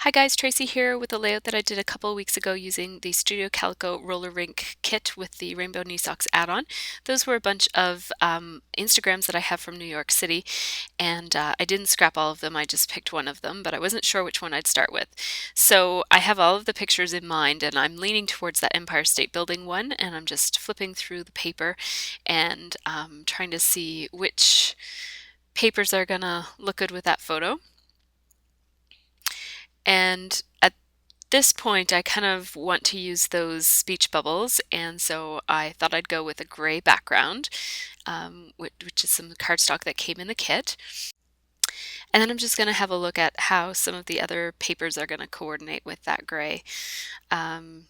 Hi guys, Tracy here with a layout that I did a couple of weeks ago using the Studio Calico roller rink kit with the Rainbow Kneesocks add-on. Those were a bunch of Instagrams that I have from New York City, and I didn't scrap all of them, I just picked one of them, but I wasn't sure which one I'd start with. So I have all of the pictures in mind, and I'm leaning towards that Empire State Building one, and I'm just flipping through the paper and trying to see which papers are gonna look good with that photo. And at this point, I kind of want to use those speech bubbles, and so I thought I'd go with a gray background, which is some cardstock that came in the kit. And then I'm just going to have a look at how some of the other papers are going to coordinate with that gray. Um,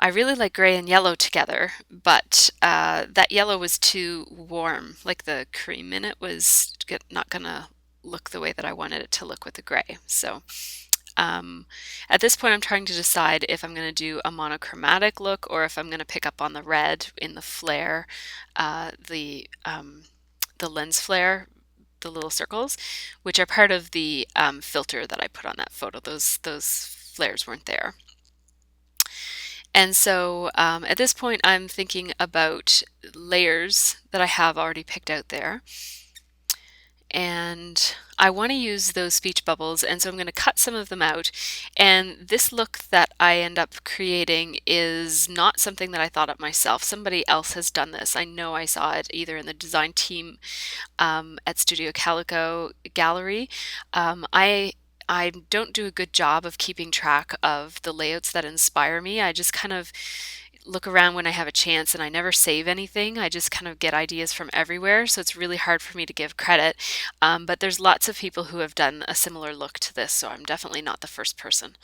I really like gray and yellow together, but that yellow was too warm. Like the cream in it was not going to look the way that I wanted it to look with the gray. So at this point, I'm trying to decide if I'm going to do a monochromatic look or if I'm going to pick up on the red in the flare, uh, the um, the lens flare, the little circles, which are part of the filter that I put on that photo. Those flares weren't there. And so at this point, I'm thinking about layers that I have already picked out there. And I want to use those speech bubbles, and so I'm going to cut some of them out. And this look that I end up creating is not something that I thought up myself. Somebody else has done this. I know I saw it either in the design team at Studio Calico Gallery. I don't do a good job of keeping track of the layouts that inspire me. I just kind of look around when I have a chance and I never save anything. I just kind of get ideas from everywhere, so it's really hard for me to give credit. But there's lots of people who have done a similar look to this, so I'm definitely not the first person.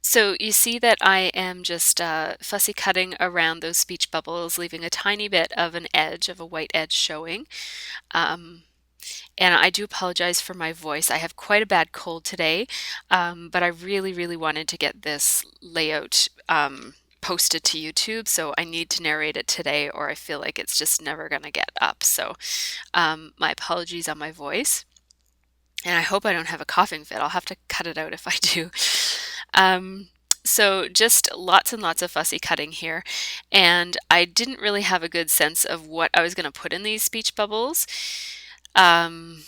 So you see that I am just fussy cutting around those speech bubbles, leaving a tiny bit of an edge, of a white edge showing. Um, and I do apologize for my voice. I have quite a bad cold today, but I really, really wanted to get this layout posted to YouTube, so I need to narrate it today or I feel like it's just never going to get up. So my apologies on my voice. And I hope I don't have a coughing fit. I'll have to cut it out if I do. Um, so just lots and lots of fussy cutting here. And I didn't really have a good sense of what I was going to put in these speech bubbles. Um,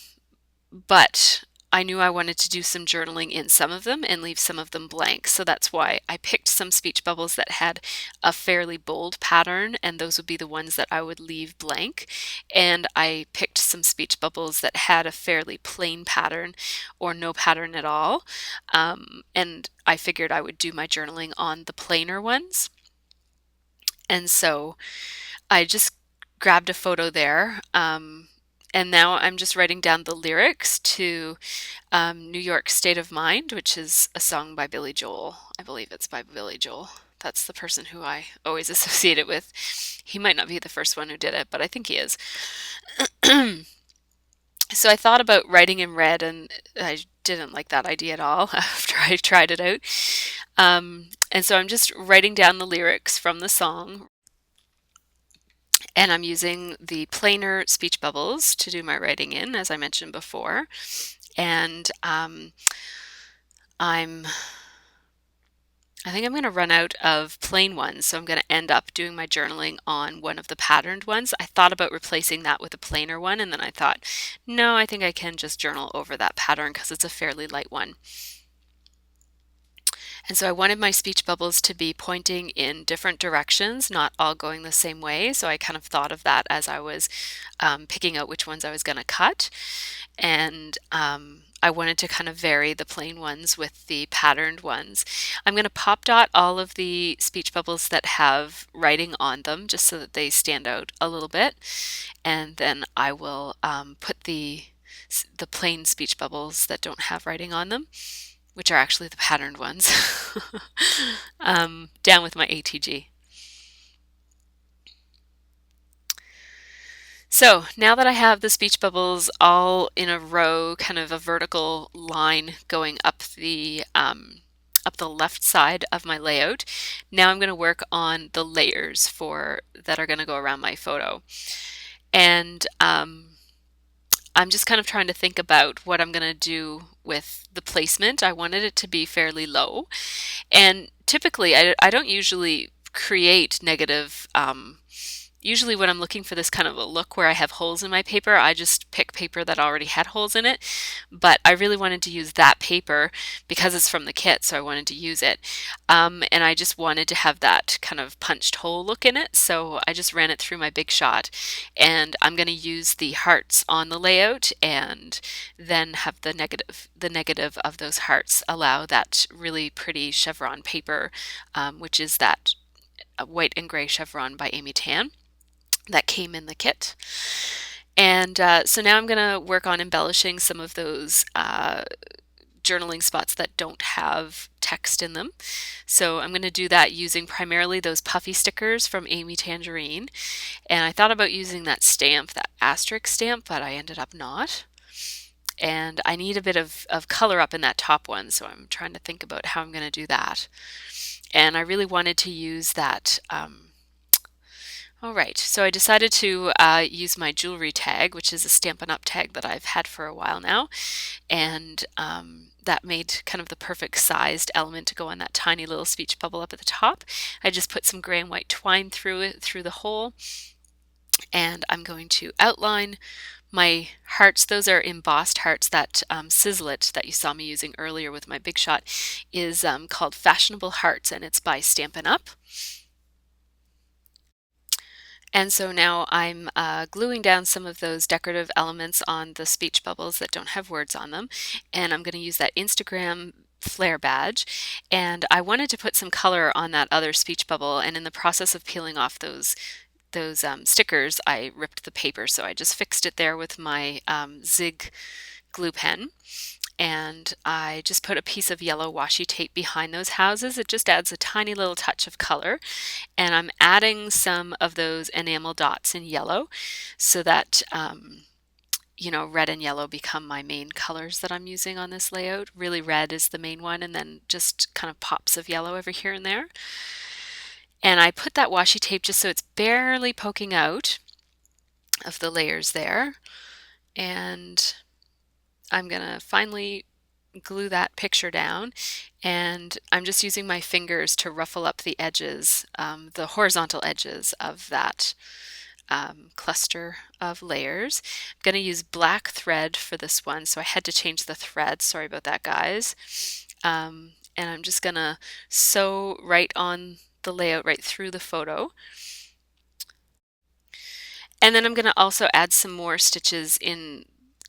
but I knew I wanted to do some journaling in some of them and leave some of them blank. So that's why I picked some speech bubbles that had a fairly bold pattern, and those would be the ones that I would leave blank. And I picked some speech bubbles that had a fairly plain pattern or no pattern at all. And I figured I would do my journaling on the plainer ones. And so I just grabbed a photo there. And now I'm just writing down the lyrics to New York State of Mind, which is a song by Billy Joel. I believe it's by Billy Joel. That's the person who I always associate it with. He might not be the first one who did it, but I think he is. So I thought about writing in red, and I didn't like that idea at all after I tried it out. And so I'm just writing down the lyrics from the song, and I'm using the plainer speech bubbles to do my writing in, as I mentioned before. And I think I'm going to run out of plain ones, so I'm going to end up doing my journaling on one of the patterned ones. I thought about replacing that with a plainer one, and then I thought, no, I think I can just journal over that pattern because it's a fairly light one. And so I wanted my speech bubbles to be pointing in different directions, not all going the same way. So I kind of thought of that as I was picking out which ones I was going to cut. And I wanted to kind of vary the plain ones with the patterned ones. I'm going to pop dot all of the speech bubbles that have writing on them just so that they stand out a little bit. And then I will put the plain speech bubbles that don't have writing on them, which are actually the patterned ones, down with my ATG. So now that I have the speech bubbles all in a row, kind of a vertical line going up the left side of my layout, now I'm going to work on the layers that are going to go around my photo. And I'm just kind of trying to think about what I'm going to do with the placement. I wanted it to be fairly low. And typically, I don't usually create negative. Usually when I'm looking for this kind of a look where I have holes in my paper, I just pick paper that already had holes in it. But I really wanted to use that paper because it's from the kit, so I wanted to use it. And I just wanted to have that kind of punched hole look in it, so I just ran it through my Big Shot. And I'm going to use the hearts on the layout and then have the negative of those hearts allow that really pretty chevron paper, which is that white and gray chevron by Amy Tan that came in the kit. And so now I'm going to work on embellishing some of those journaling spots that don't have text in them. So I'm going to do that using primarily those puffy stickers from Amy Tangerine. And I thought about using that stamp, that asterisk stamp, but I ended up not. And I need a bit of color up in that top one, so I'm trying to think about how I'm going to do that. And I really wanted to use that. All right, so I decided to use my jewelry tag, which is a Stampin' Up! Tag that I've had for a while now, and that made kind of the perfect sized element to go on that tiny little speech bubble up at the top. I just put some gray and white twine through it, through the hole, and I'm going to outline my hearts. Those are embossed hearts. That Sizzlet that you saw me using earlier with my Big Shot is called Fashionable Hearts, and it's by Stampin' Up! And so now I'm gluing down some of those decorative elements on the speech bubbles that don't have words on them. And I'm going to use that Instagram flare badge. And I wanted to put some color on that other speech bubble. And in the process of peeling off those stickers, I ripped the paper. So I just fixed it there with my Zig glue pen. And I just put a piece of yellow washi tape behind those houses. It just adds a tiny little touch of color. And I'm adding some of those enamel dots in yellow so that, you know, red and yellow become my main colors that I'm using on this layout. Really red is the main one, and then just kind of pops of yellow over here and there. And I put that washi tape just so it's barely poking out of the layers there. And I'm gonna finally glue that picture down, and I'm just using my fingers to ruffle up the edges, the horizontal edges of that cluster of layers. I'm going to use black thread for this one, so I had to change the thread. Sorry about that, guys. And I'm just going to sew right on the layout right through the photo. And then I'm going to also add some more stitches in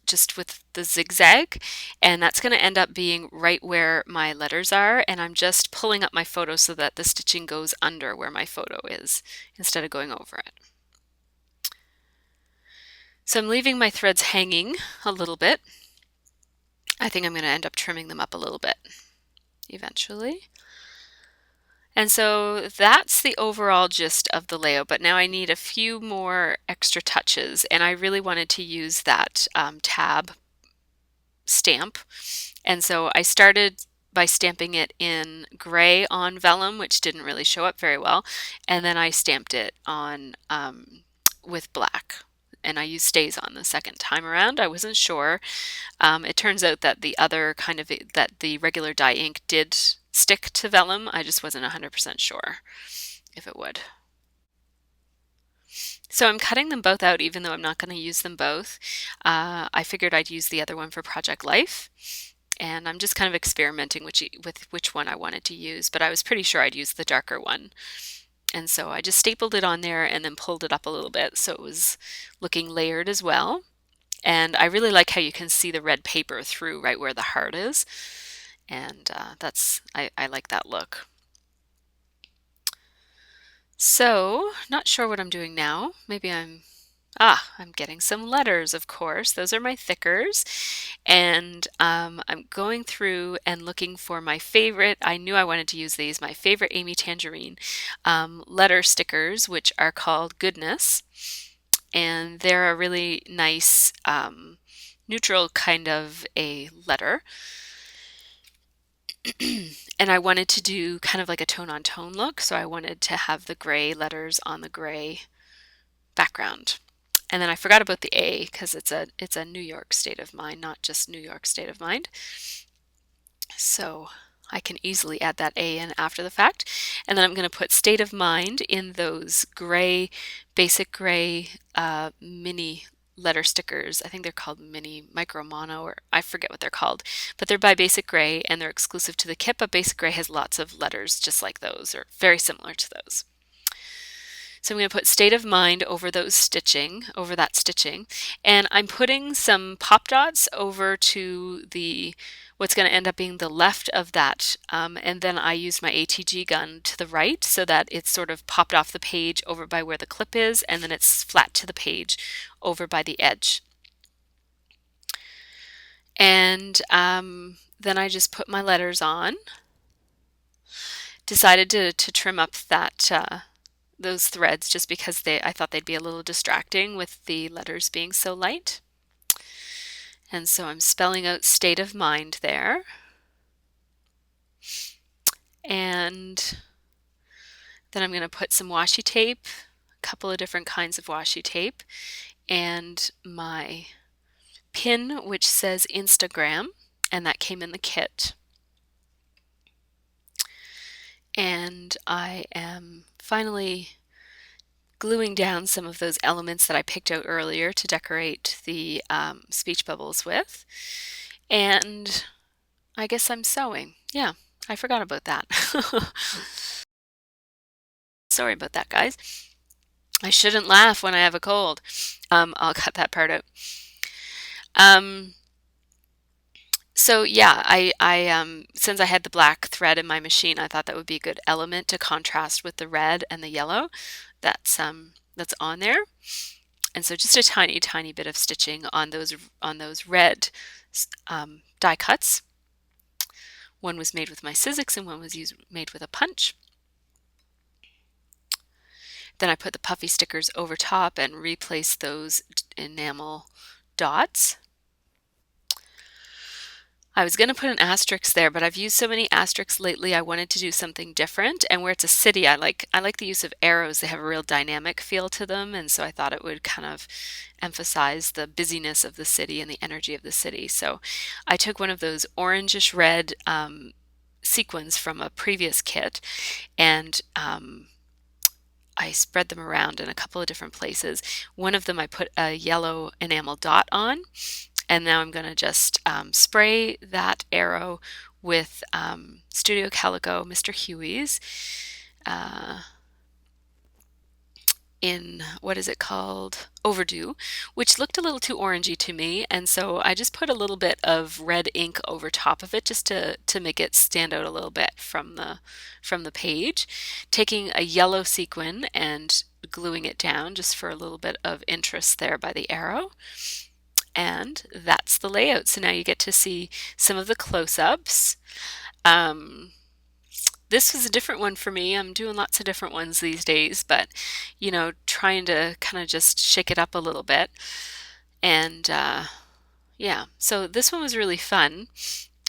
just with the zigzag, and that's going to end up being right where my letters are, and I'm just pulling up my photo so that the stitching goes under where my photo is instead of going over it. So I'm leaving my threads hanging a little bit. I think I'm going to end up trimming them up a little bit eventually. And so that's the overall gist of the layout, but now I need a few more extra touches, and I really wanted to use that tab stamp. And so I started by stamping it in gray on vellum, which didn't really show up very well, and then I stamped it on with black. And I used stays on the second time around. I wasn't sure. It turns out that the other kind of that the regular dye ink did stick to vellum. I just wasn't 100% sure if it would. So I'm cutting them both out even though I'm not going to use them both. I figured I'd use the other one for Project Life. And I'm just kind of experimenting with which one I wanted to use, but I was pretty sure I'd use the darker one. And so I just stapled it on there and then pulled it up a little bit so it was looking layered as well. And I really like how you can see the red paper through right where the heart is. And I like that look. So, not sure what I'm doing now. Maybe I'm getting some letters, of course. Those are my thickers. And I'm going through and looking for my favorite. I knew I wanted to use these, my favorite Amy Tangerine letter stickers, which are called Goodness. And they're a really nice neutral kind of a letter. And I wanted to do kind of like a tone-on-tone look, so I wanted to have the gray letters on the gray background. And then I forgot about the A because it's a New York state of mind, not just New York state of mind. So I can easily add that A in after the fact. And then I'm going to put state of mind in those gray, basic gray mini letter stickers. I think they're called mini micro mono, or I forget what they're called, but they're by Basic Gray and they're exclusive to the kit, but Basic Gray has lots of letters just like those or very similar to those. So I'm going to put state of mind over those stitching, over that stitching, and I'm putting some pop dots over to the what's going to end up being the left of that, and then I used my ATG gun to the right so that it's sort of popped off the page over by where the clip is, and then it's flat to the page over by the edge. And then I just put my letters on. Decided to trim up that those threads just because I thought they'd be a little distracting with the letters being so light. And so I'm spelling out state of mind there. And then I'm going to put some washi tape, a couple of different kinds of washi tape, and my pin which says Instagram, and that came in the kit. And I am finally gluing down some of those elements that I picked out earlier to decorate the speech bubbles with. And I guess I'm sewing. Yeah, I forgot about that. Sorry about that, guys. I shouldn't laugh when I have a cold. I'll cut that part out. So yeah, I since I had the black thread in my machine, I thought that would be a good element to contrast with the red and the yellow that's on there. And so just a tiny, tiny bit of stitching on those red die cuts. One was made with my Sizzix and one was made with a punch. Then I put the puffy stickers over top and replaced those enamel dots. I was going to put an asterisk there, but I've used so many asterisks lately, I wanted to do something different. And where it's a city, I like the use of arrows. They have a real dynamic feel to them, and so I thought it would kind of emphasize the busyness of the city and the energy of the city. So I took one of those orangish red sequins from a previous kit, and I spread them around in a couple of different places. One of them I put a yellow enamel dot on, and now I'm going to just spray that arrow with Studio Calico Mr. Huey's in, what is it called? Overdue, which looked a little too orangey to me, and so I just put a little bit of red ink over top of it just to make it stand out a little bit from the page, taking a yellow sequin and gluing it down just for a little bit of interest there by the arrow. And that's the layout. So now you get to see some of the close-ups. This was a different one for me. I'm doing lots of different ones these days, but you know, trying to kind of just shake it up a little bit. And yeah, so this one was really fun.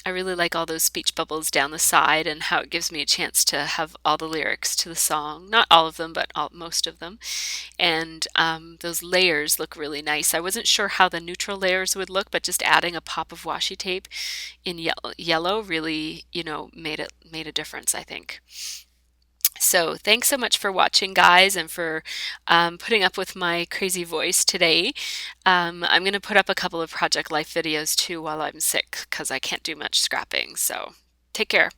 I really like all those speech bubbles down the side and how it gives me a chance to have all the lyrics to the song. Not all of them, but most of them. And those layers look really nice. I wasn't sure how the neutral layers would look, but just adding a pop of washi tape in yellow really, you know, made a difference, I think. So thanks so much for watching, guys, and for putting up with my crazy voice today. I'm going to put up a couple of Project Life videos too while I'm sick because I can't do much scrapping. So take care.